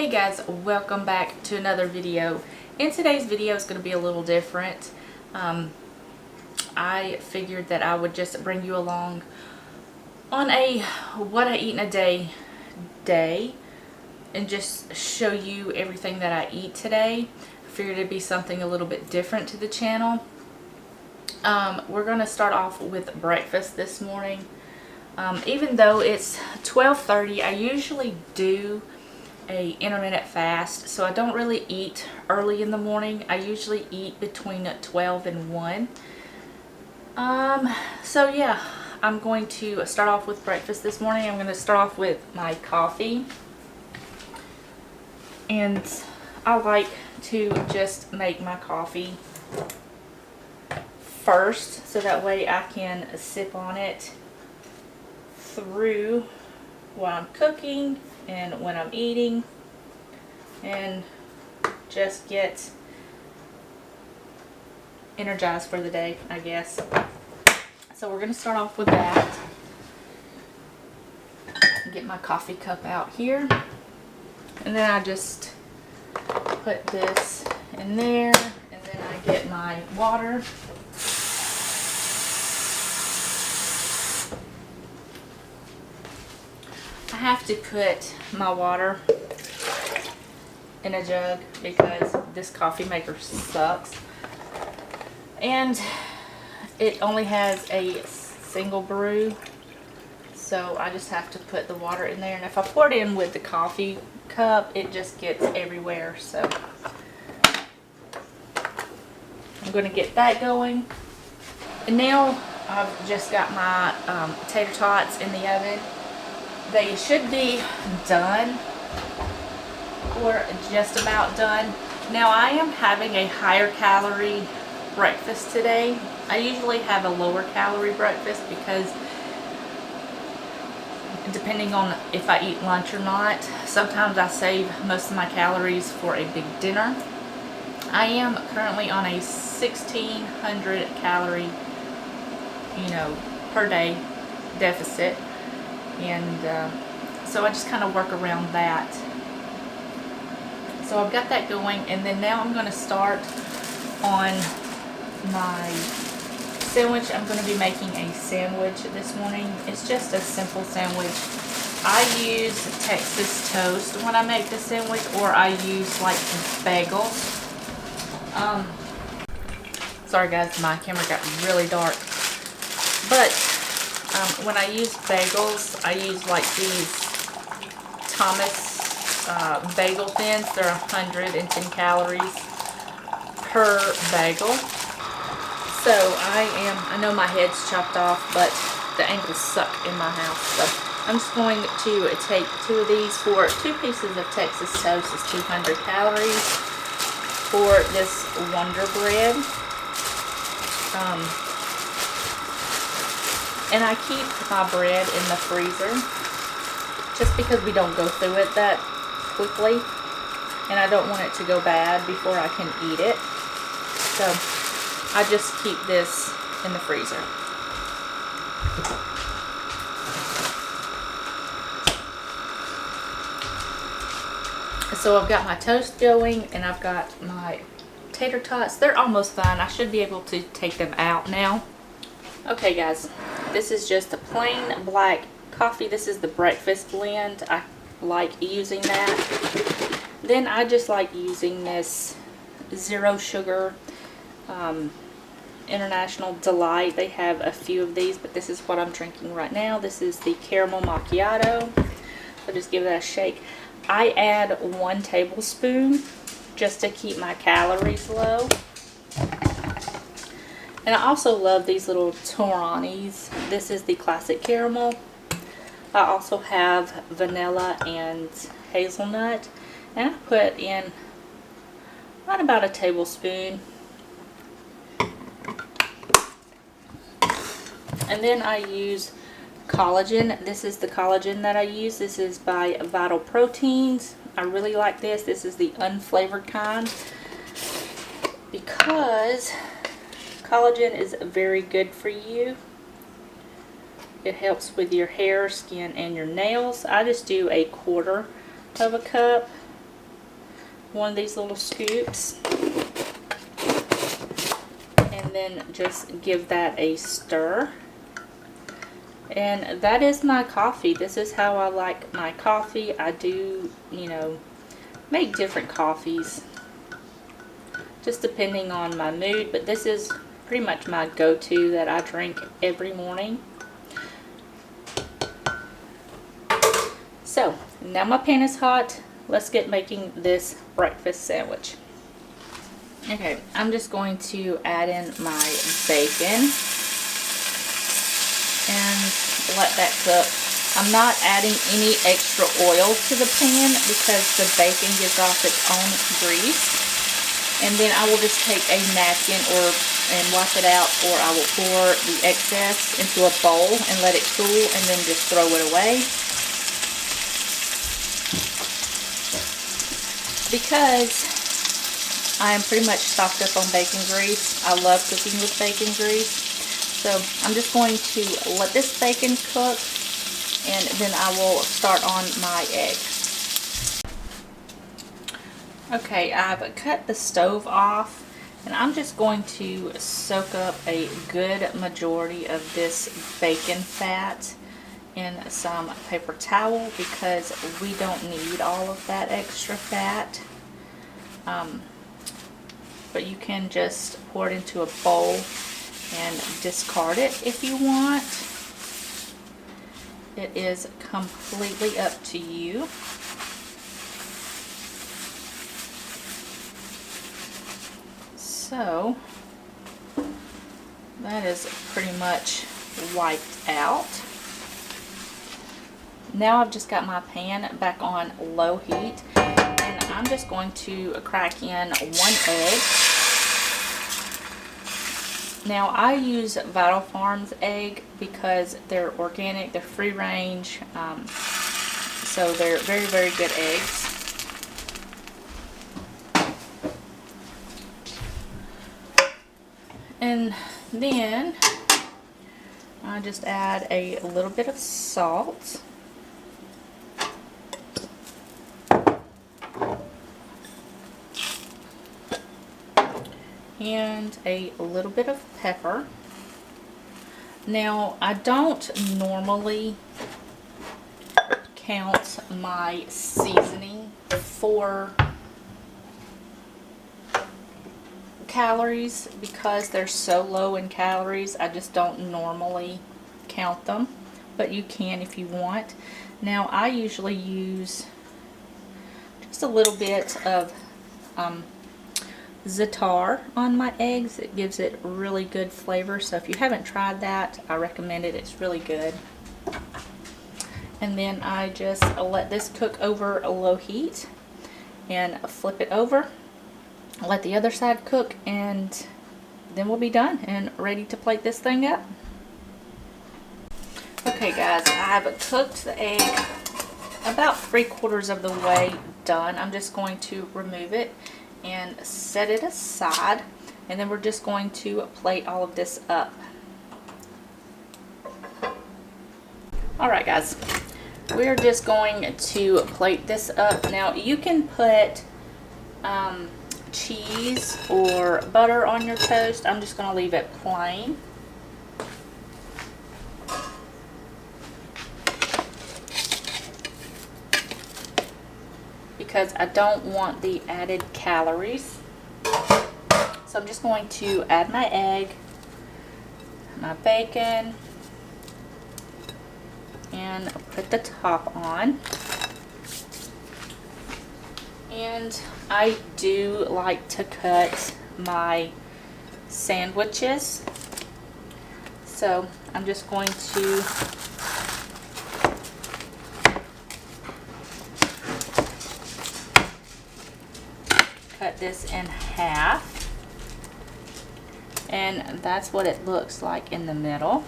Hey guys, welcome back to another video. In today's video is going to be a little different. I figured that I would just bring you along on a what I eat in a day and just show you everything that I eat today. I figured it'd be something a little bit different to the channel. We're going to start off with breakfast this morning. Even though it's 12:30, I usually do a intermittent fast, so I don't really eat early in the morning. I usually eat between 12 and 1. So yeah, I'm going to start off with breakfast this morning. I'm going to start off with my coffee, and I like to just make my coffee first so that way I can sip on it through while I'm cooking and when I'm eating, and just get energized for the day, I guess. So we're going to start off with that. Get my coffee cup out here, and then I just put this in there, and then I get my water. I have to put my water in a jug because this coffee maker sucks, and it only has a single brew, so I just have to put the water in there, and if I pour it in with the coffee cup, it just gets everywhere. So I'm going to get that going, and now I've just got my tater tots in the oven. They should be done, or just about done. Now I am having a higher calorie breakfast today. I usually have a lower calorie breakfast because depending on if I eat lunch or not, sometimes I save most of my calories for a big dinner. I am currently on a 1,600 calorie, per day deficit. And so I just kind of work around that. So I've got that going, and then now I'm going to start on my sandwich. I'm going to be making a sandwich this morning. It's just a simple sandwich. I use Texas toast when I make the sandwich, or I use like bagels. Sorry guys, my camera got really dark. But when I use bagels, I use like these Thomas bagel thins. They're 110 calories per bagel. So I know my head's chopped off, but the angles suck in my house. So I'm just going to take 2 of these. For 2 pieces of Texas toast is 200 calories. For this Wonder Bread, and I keep my bread in the freezer just because we don't go through it that quickly, and I don't want it to go bad before I can eat it. So I just keep this in the freezer. So I've got my toast going, and I've got my tater tots. They're almost done. I should be able to take them out now. Okay guys, this is just a plain black coffee. This is the breakfast blend. I like using that. Then I just like using this zero sugar International Delight. They have a few of these, but this is what I'm drinking right now. This is the caramel macchiato. So just give that a shake. I add 1 tablespoon just to keep my calories low. And I also love these little Toranis. This is the classic caramel. I also have vanilla and hazelnut. And I put in right about a tablespoon. And then I use collagen. This is the collagen that I use. This is by Vital Proteins. I really like this. This is the unflavored kind because collagen is very good for you. It helps with your hair, skin, and your nails. I just do a 1/4 of a cup one of these little scoops. And then just give that a stir. And that is my coffee. This is how I like my coffee. I do, you know, make different coffees just depending on my mood, but this is pretty much my go-to that I drink every morning. So now my pan is hot. Let's get making this breakfast sandwich. Okay, I'm just going to add in my bacon and let that cook. I'm not adding any extra oil to the pan because the bacon gives off its own grease. And then I will just take a napkin and wash it out, or I will pour the excess into a bowl and let it cool and then just throw it away. Because I am pretty much stocked up on bacon grease. I love cooking with bacon grease. So I'm just going to let this bacon cook, and then I will start on my egg. Okay, I've cut the stove off, and I'm just going to soak up a good majority of this bacon fat in some paper towel because we don't need all of that extra fat. But you can just pour it into a bowl and discard it if you want. It is completely up to you. So that is pretty much wiped out. Now I've just got my pan back on low heat, and I'm just going to crack in 1 egg. Now I use Vital Farms egg because they're organic, they're free range, so they're very, very good eggs. And then I just add a little bit of salt. And a little bit of pepper. Now, I don't normally count my seasoning for calories because they're so low in calories. I just don't normally count them, but you can if you want. Now, I usually use just a little bit of za'atar on my eggs. It gives it really good flavor, so if you haven't tried that, I recommend it. It's really good. And then I just let this cook over a low heat and flip it over, let the other side cook, and then we'll be done and ready to plate this thing up. Okay guys, I've cooked the egg about 3/4 of the way done. I'm just going to remove it and set it aside, and then we're just going to plate all of this up. Alright guys, we're just going to plate this up. Now you can put cheese or butter on your toast. I'm just going to leave it plain. Because I don't want the added calories. So I'm just going to add my egg, my bacon, and put the top on. And I do like to cut my sandwiches. So I'm just going to cut this in half, and that's what it looks like in the middle.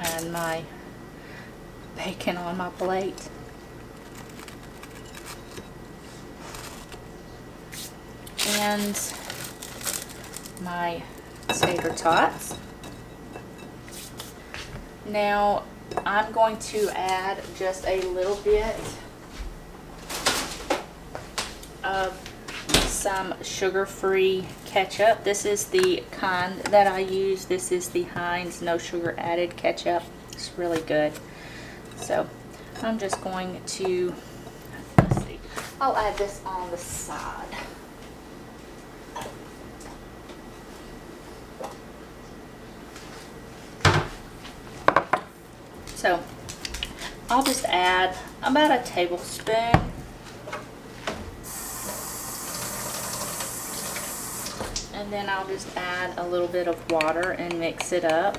And my bacon on my plate. And my tater tots. Now I'm going to add just a little bit of some sugar-free ketchup. This is the kind that I use. This is the Heinz no sugar added ketchup. It's really good. So I'm just going to, let's see, I'll add this on the side. So I'll just add about a tablespoon. And then I'll just add a little bit of water and mix it up.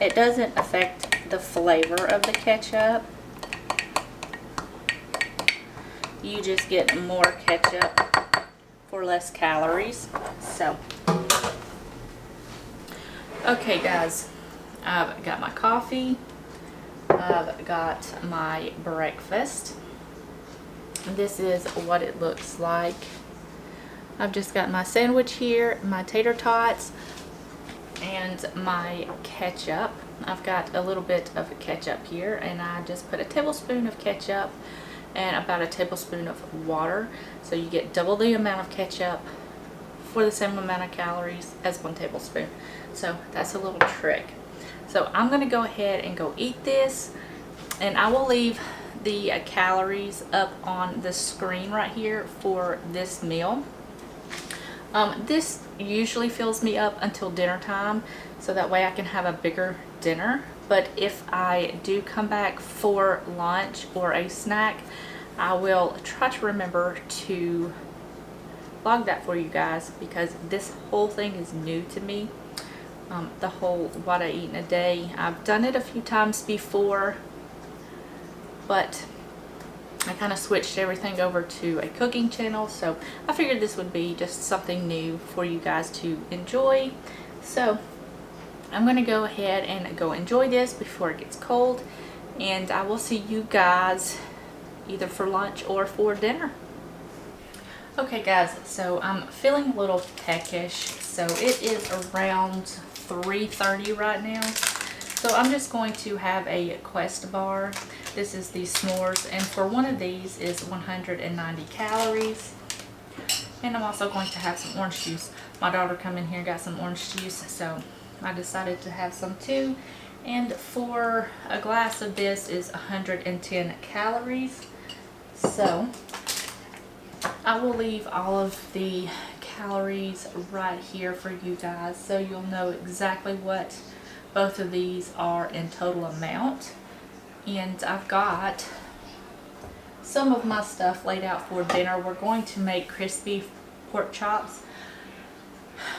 It doesn't affect the flavor of the ketchup. You just get more ketchup for less calories. So, okay guys, I've got my coffee. I've got my breakfast. This is what it looks like. I've just got my sandwich here, my tater tots, and my ketchup. I've got a little bit of ketchup here, and I just put a tablespoon of ketchup and about a tablespoon of water. So you get double the amount of ketchup for the same amount of calories as 1 tablespoon. So that's a little trick. So I'm going to go ahead and go eat this, and I will leave the calories up on the screen right here for this meal. This usually fills me up until dinner time, so that way I can have a bigger dinner. But if I do come back for lunch or a snack, I will try to remember to log that for you guys, because this whole thing is new to me. The whole what I eat in a day. I've done it a few times before, but I kind of switched everything over to a cooking channel, so I figured this would be just something new for you guys to enjoy. So I'm going to go ahead and go enjoy this before it gets cold, and I will see you guys either for lunch or for dinner. Okay guys, so I'm feeling a little peckish. So it is around 3:30 right now. So I'm just going to have a Quest bar. This is the s'mores, and for one of these is 190 calories. And I'm also going to have some orange juice. My daughter come in here and got some orange juice, so I decided to have some too. And for a glass of this is 110 calories. So I will leave all of the calories right here for you guys, so you'll know exactly what both of these are in total amount. And I've got some of my stuff laid out for dinner. We're going to make crispy pork chops.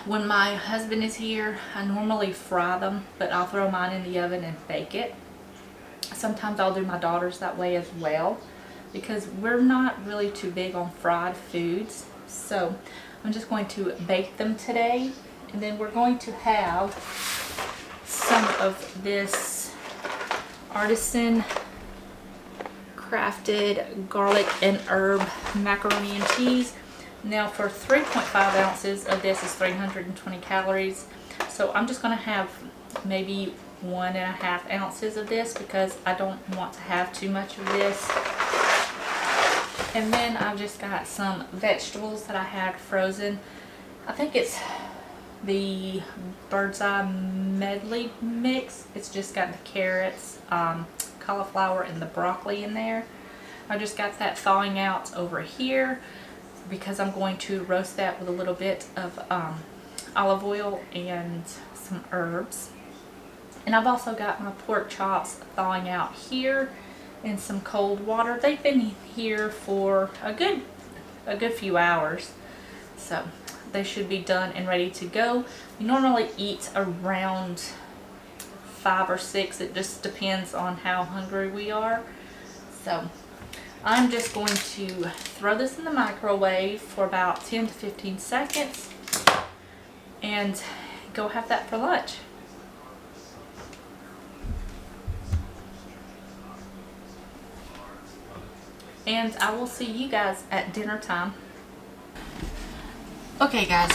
When my husband is here, I normally fry them, but I'll throw mine in the oven and bake it. Sometimes I'll do my daughter's that way as well, because we're not really too big on fried foods. So I'm just going to bake them today, and then we're going to have some of this artisan crafted garlic and herb macaroni and cheese. Now for 3.5 ounces of this is 320 calories. So I'm just going to have maybe 1.5 ounces of this, because I don't want to have too much of this. And then I've just got some vegetables that I had frozen. I think it's the Bird's Eye medley mix. It's just got the carrots, cauliflower, and the broccoli in there. I just got that thawing out over here, because I'm going to roast that with a little bit of olive oil and some herbs. And I've also got my pork chops thawing out here in some cold water. They've been here for a good few hours, so they should be done and ready to go. We normally eat around 5 or 6. It just depends on how hungry we are. So I'm just going to throw this in the microwave for about 10 to 15 seconds and go have that for lunch. And I will see you guys at dinner time. Okay guys,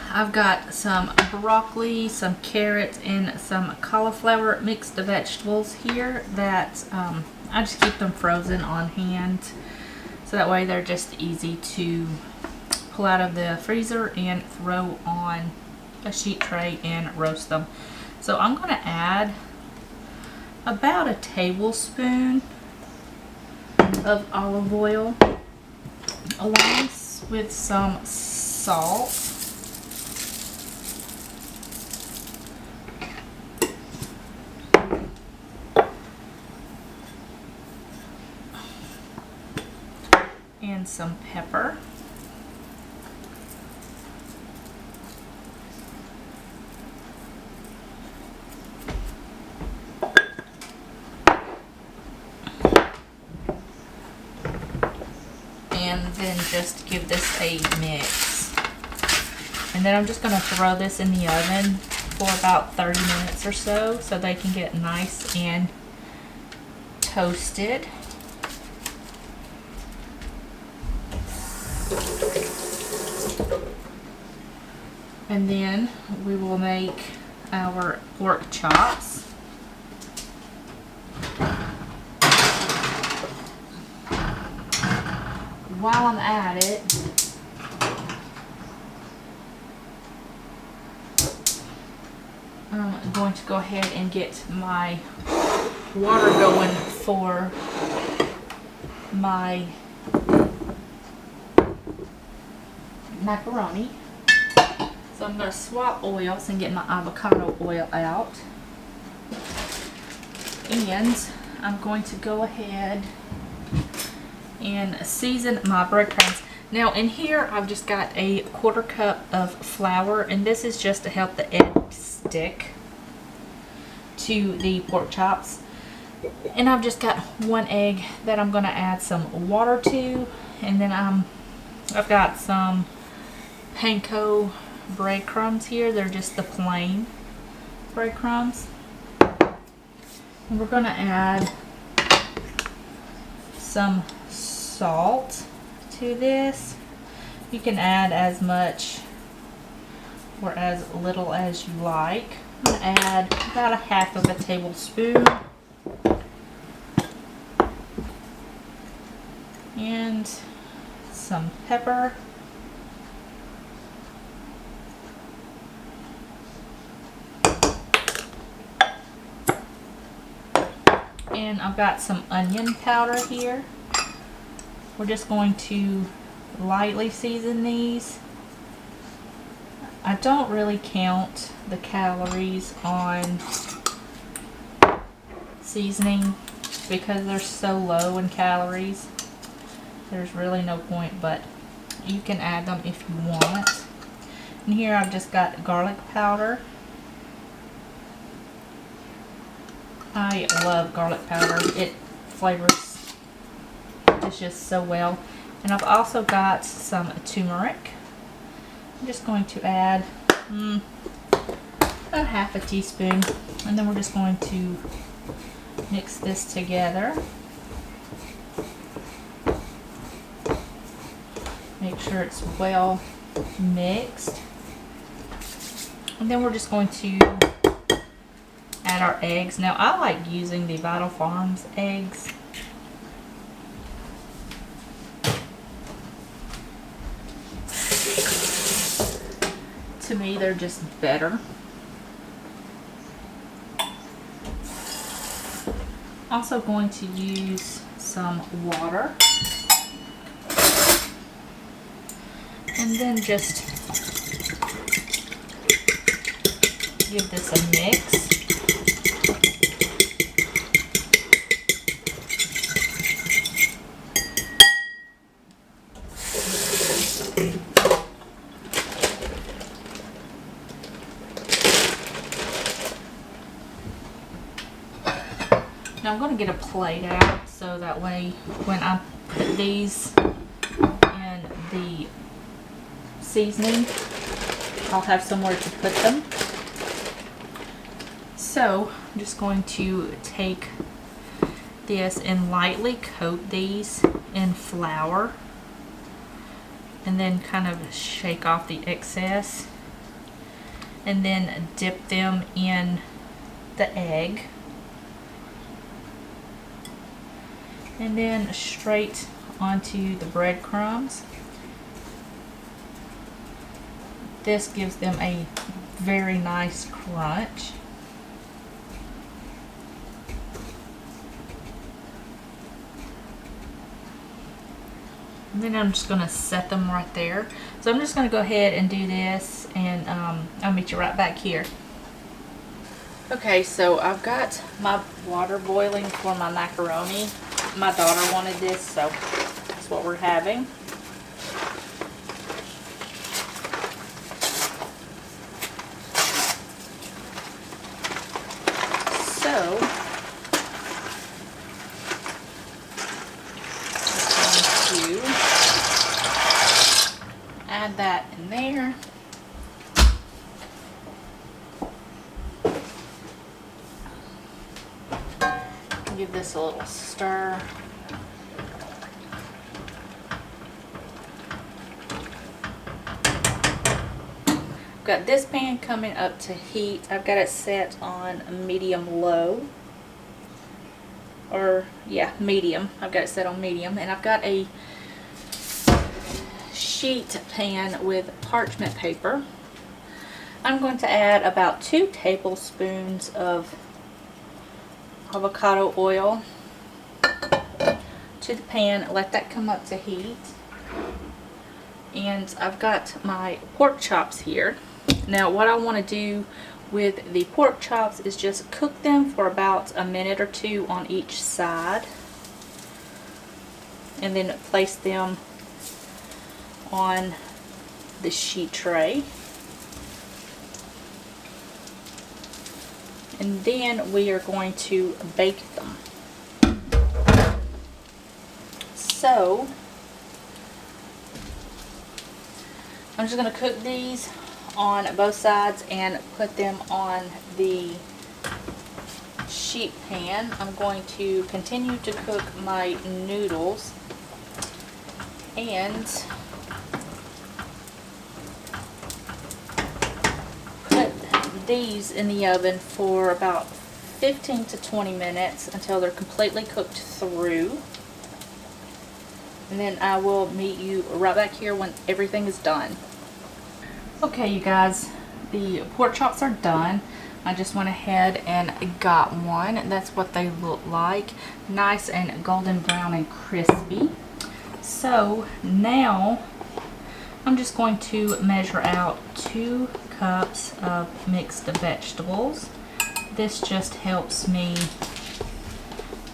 I've got some broccoli, some carrots, and some cauliflower mixed vegetables here that I just keep them frozen on hand, so that way they're just easy to pull out of the freezer and throw on a sheet tray and roast them. So I'm going to add about a tablespoon of olive oil along with some salt. And some pepper. And then just give this a mix. And then I'm just going to throw this in the oven for about 30 minutes or so they can get nice and toasted. And then we will make our pork chops. While I'm at it, I'm going to go ahead and get my water going for my macaroni. So I'm going to swap oils and get my avocado oil out. And I'm going to go ahead and season my breadcrumbs. Now in here I've just got a 1/4 cup of flour, and this is just to help the egg stick to the pork chops. And I've just got 1 egg that I'm going to add some water to, and then I've got some panko breadcrumbs here. They're just the plain breadcrumbs. And we're going to add some salt to this. You can add as much or as little as you like. I'm going to add about 1/2 tablespoon. And some pepper. And I've got some onion powder here. We're just going to lightly season these. I don't really count the calories on seasoning because they're so low in calories. There's really no point, but you can add them if you want. And here I've just got garlic powder. I love garlic powder. It flavors dishes so well. And I've also got some turmeric. I'm just going to add about 1/2 teaspoon, and then we're just going to mix this together. Make sure it's well mixed. And then we're just going to add our eggs. Now I like using the Vital Farms eggs. To me, they're just better. Also going to use some water. And then just give this a mix. Now I'm going to get a plate out so that way when I put these in the seasoning, I'll have somewhere to put them. So I'm just going to take this and lightly coat these in flour and then kind of shake off the excess. and then dip them in the egg. And then straight onto the breadcrumbs. This gives them a very nice crunch. And then I'm just going to set them right there. So I'm just going to go ahead and do this, and I'll meet you right back here. Okay, so I've got my water boiling for my macaroni. My daughter wanted this, so that's what we're having. So I'm going to add that in there. Give this a little stir. I've got this pan coming up to heat. I've got it set on medium low. Or yeah, medium. I've got it set on medium, and I've got a sheet pan with parchment paper. I'm going to add about 2 tablespoons of avocado oil to the pan. Let that come up to heat. And I've got my pork chops here. Now what I want to do with the pork chops is just cook them for about a minute or 2 on each side, and then place them on the sheet tray. And then we are going to bake them. So I'm just going to cook these on both sides and put them on the sheet pan. I'm going to continue to cook my noodles, and put these in the oven for about 15 to 20 minutes until they're completely cooked through. And then I will meet you right back here when everything is done. Okay, you guys, the pork chops are done. I just went ahead and got one. That's what they look like. Nice and golden brown and crispy. So now I'm just going to measure out 2 cups of mixed vegetables. This just helps me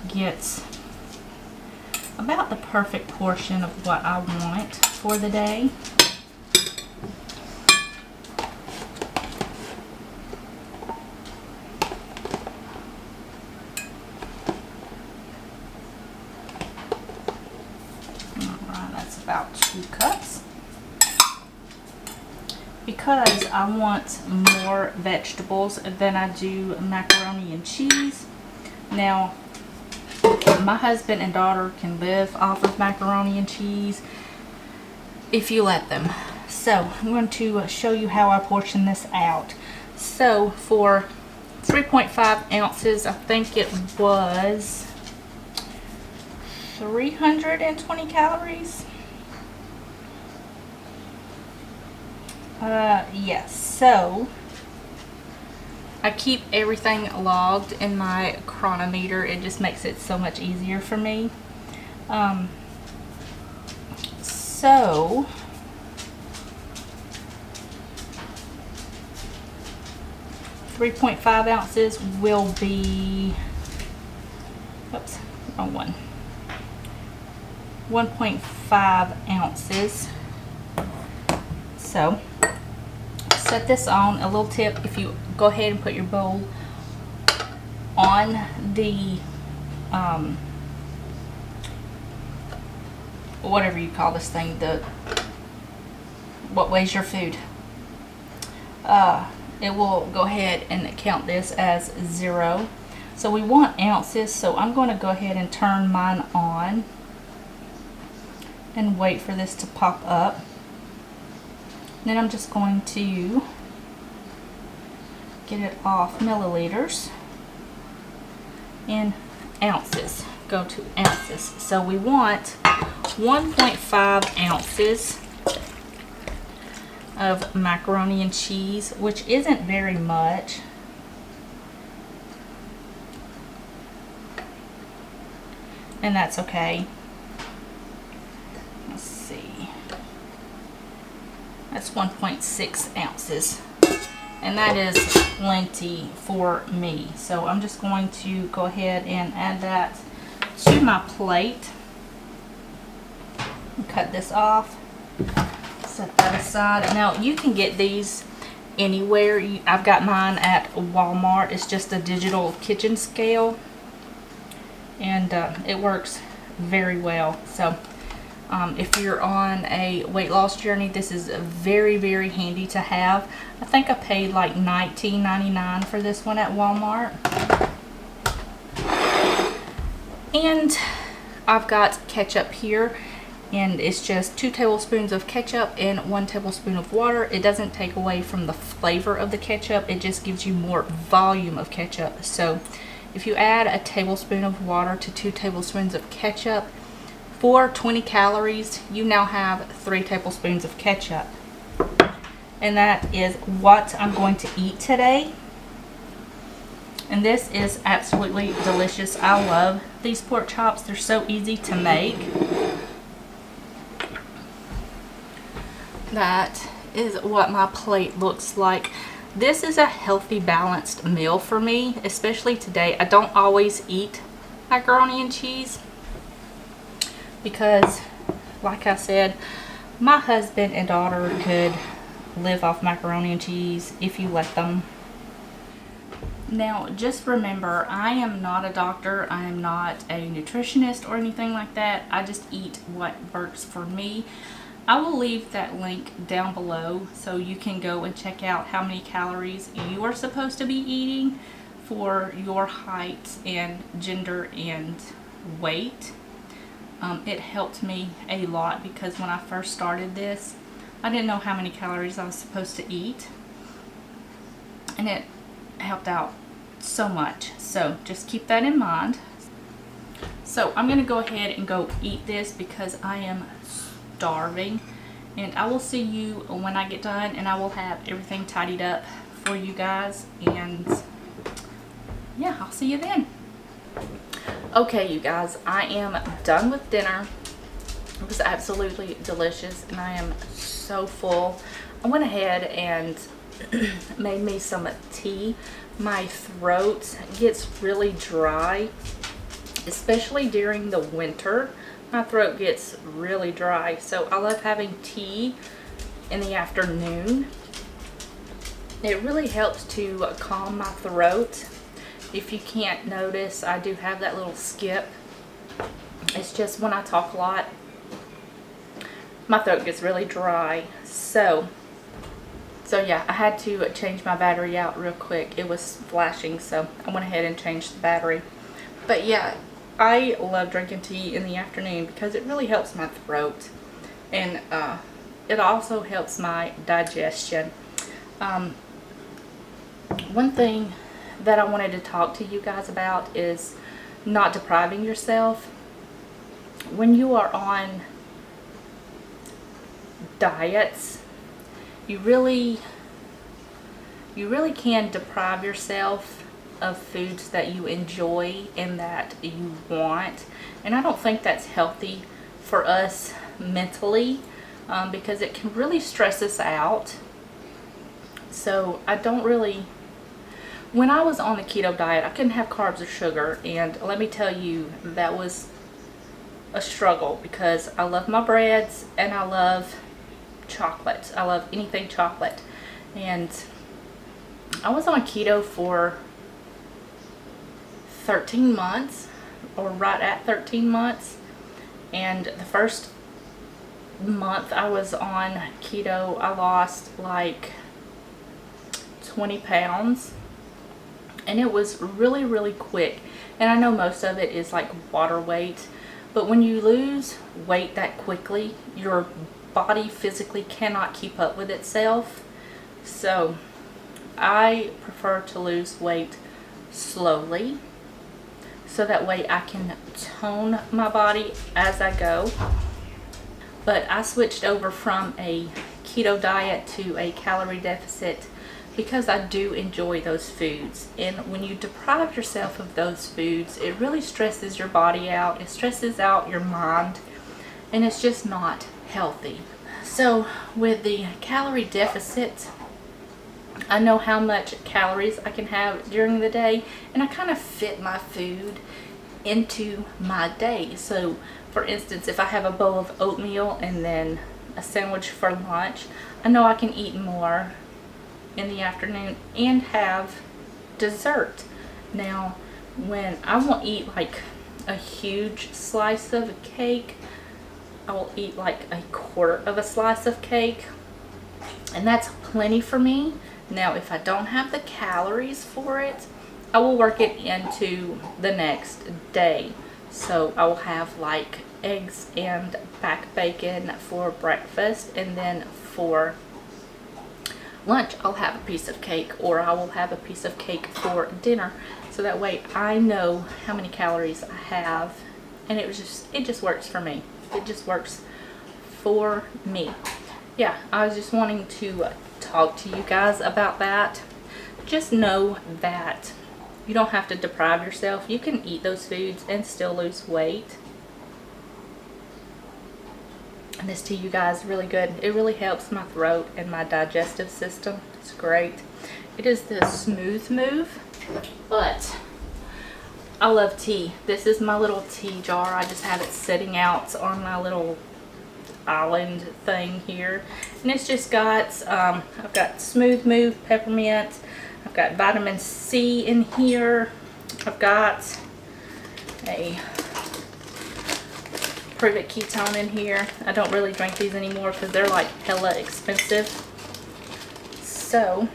get about the perfect portion of what I want for the day. Alright, that's about 2 cups. Because I want more vegetables than I do macaroni and cheese. Now, my husband and daughter can live off of macaroni and cheese if you let them. So I'm going to show you how I portion this out. So for 3.5 ounces, I think it was 320 calories. Yes, so I keep everything logged in my chronometer. It just makes it so much easier for me. So 3.5 ounces will be, oops, wrong one. 1.5 ounces. So set this on. A little tip: if you go ahead and put your bowl on the whatever you call this thing, the what weighs your food, it will go ahead and count this as 0. So we want ounces, so I'm going to go ahead and turn mine on and wait for this to pop up. Then I'm just going to get it off milliliters and ounces. Go to ounces. So we want 1.5 ounces of macaroni and cheese, which isn't very much. And that's okay. Let's see. That's 1.6 ounces. And that is plenty for me. So I'm just going to go ahead and add that to my plate. Cut this off. Set that aside. Now you can get these anywhere. I've got mine at Walmart. It's just a digital kitchen scale. And it works very well. So if you're on a weight loss journey, this is very, very handy to have. I think I paid like $19.99 for this one at Walmart. And I've got ketchup here, and it's just 2 tablespoons of ketchup and 1 tablespoon of water. It doesn't take away from the flavor of the ketchup, it just gives you more volume of ketchup. So if you add a tablespoon of water to 2 tablespoons of ketchup, for 20 calories, you now have 3 tablespoons of ketchup. And that is what I'm going to eat today. And this is absolutely delicious. I love these pork chops. They're so easy to make. That is what my plate looks like. This is a healthy, balanced meal for me, especially today. I don't always eat macaroni and cheese because, like I said, my husband and daughter could live off macaroni and cheese if you let them. Now, just remember, I am not a doctor. I am not a nutritionist or anything like that. I just eat what works for me. I will leave that link down below so you can go and check out how many calories you are supposed to be eating for your height and gender and weight. It helped me a lot because when I first started this, I didn't know how many calories I was supposed to eat, and it helped out so much. So just keep that in mind. So I'm gonna go ahead and go eat this because I am starving, and I will see you when I get done, and I will have everything tidied up for you guys, and yeah, I'll see you then. Okay, you guys, I am done with dinner. It was absolutely delicious, and I am so full. I went ahead and made me some tea. My throat gets really dry, especially during the winter. My throat gets really dry, so I love having tea in the afternoon. It really helps to calm my throat. If you can't notice, I do have that little skip. It's just when I talk a lot, my throat gets really dry. So yeah, I had to change my battery out real quick. It was flashing, so I went ahead and changed the battery. But yeah, I love drinking tea in the afternoon because it really helps my throat, and it also helps my digestion. One thing that I wanted to talk to you guys about is not depriving yourself. When you are on diets, you really can deprive yourself of foods that you enjoy and that you want, and I don't think that's healthy for us mentally, because it can really stress us out. So I don't really, when I was on the keto diet, I couldn't have carbs or sugar, and let me tell you, that was a struggle because I love my breads and I love chocolate. I love anything chocolate, and I was on keto for 13 months, or right at 13 months, and the first month I was on keto, I lost like 20 pounds, and it was really, really quick. And I know most of it is like water weight, but when you lose weight that quickly, your body physically cannot keep up with itself. So I prefer to lose weight slowly, so that way I can tone my body as I go. But I switched over from a keto diet to a calorie deficit because I do enjoy those foods. And when you deprive yourself of those foods, it really stresses your body out. It stresses out your mind, and it's just not healthy. So with the calorie deficit, I know how much calories I can have during the day, and I kind of fit my food into my day. So for instance, if I have a bowl of oatmeal and then a sandwich for lunch, I know I can eat more in the afternoon and have dessert. Now when I won't eat like a huge slice of cake, I will eat like a quarter of a slice of cake, and that's plenty for me. Now if I don't have the calories for it, I will work it into the next day. So I will have like eggs and back bacon for breakfast, and then for lunch I'll have a piece of cake, or I will have a piece of cake for dinner. So that way I know how many calories I have, and it just works for me. It just works for me. Yeah, I was just wanting to talk to you guys about that. Just know that you don't have to deprive yourself. You can eat those foods and still lose weight. And this tea, you guys, really good. It really helps my throat and my digestive system. It's great. It is the Smooth Move, but I love tea. This is my little tea jar. I just have it sitting out on my little island thing here, and it's just got I've got Smooth Move peppermint, I've got vitamin C in here, I've got a Prove It ketone in here. I don't really drink these anymore because they're like hella expensive. So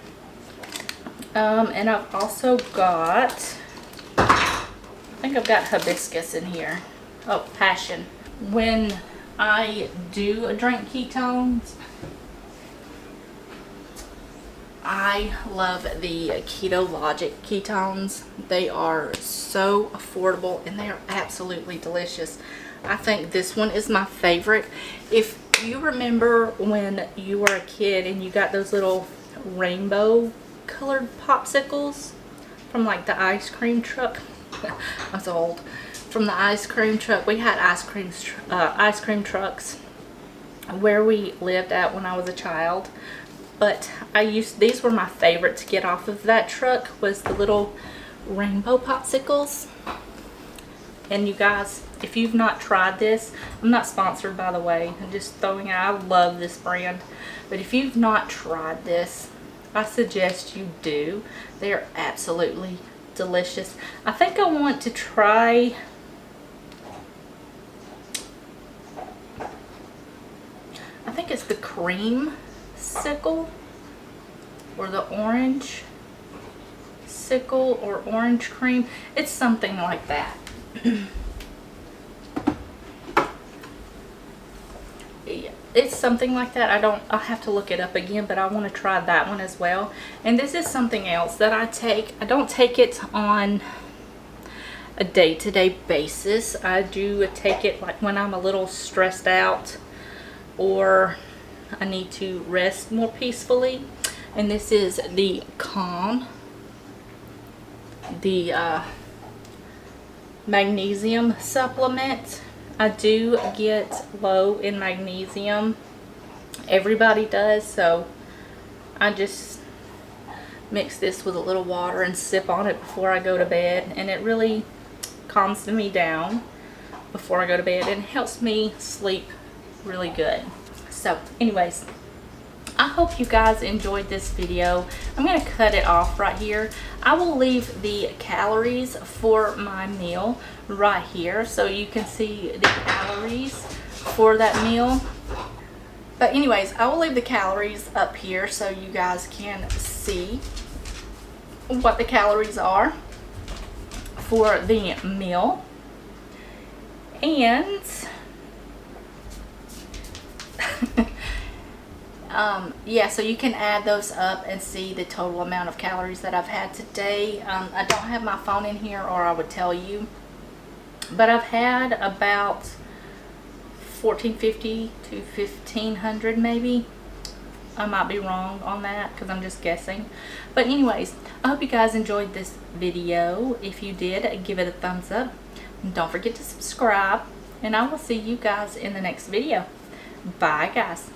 and I've also got, I think I've got hibiscus in here. Oh, passion. When I do drink ketones, I love the Keto Logic ketones. They are so affordable and they are absolutely delicious. I think this one is my favorite. If you remember when you were a kid and you got those little rainbow colored popsicles from like the ice cream truck, I was old. From the ice cream truck, we had ice cream trucks where we lived at when I was a child. But these were my favorite to get off of that truck, was the little rainbow popsicles. And you guys, if you've not tried this, I'm not sponsored by the way, I'm just throwing it out. I love this brand, but if you've not tried this, I suggest you do. They are absolutely delicious. I think I want to try, I think it's the cream sickle or the orange sickle or orange cream. It's something like that. Yeah, it's something like that. I'll have to look it up again, but I want to try that one as well. And this is something else that I take. I don't take it on a day-to-day basis. I do take it like when I'm a little stressed out or I need to rest more peacefully. And this is the Calm, the magnesium supplement. I do get low in magnesium. Everybody does, so I just mix this with a little water and sip on it before I go to bed, and it really calms me down before I go to bed and helps me sleep really good. So anyways, I hope you guys enjoyed this video. I'm going to cut it off right here. I will leave the calories for my meal right here so you can see the calories for that meal. But anyways, I will leave the calories up here so you guys can see what the calories are for the meal. And yeah, so you can add those up and see the total amount of calories that I've had today. I don't have my phone in here or I would tell you, but I've had about 1450 to 1500 maybe. I might be wrong on that because I'm just guessing. But anyways, I hope you guys enjoyed this video. If you did, give it a thumbs up. And don't forget to subscribe. And I will see you guys in the next video. Bye, guys.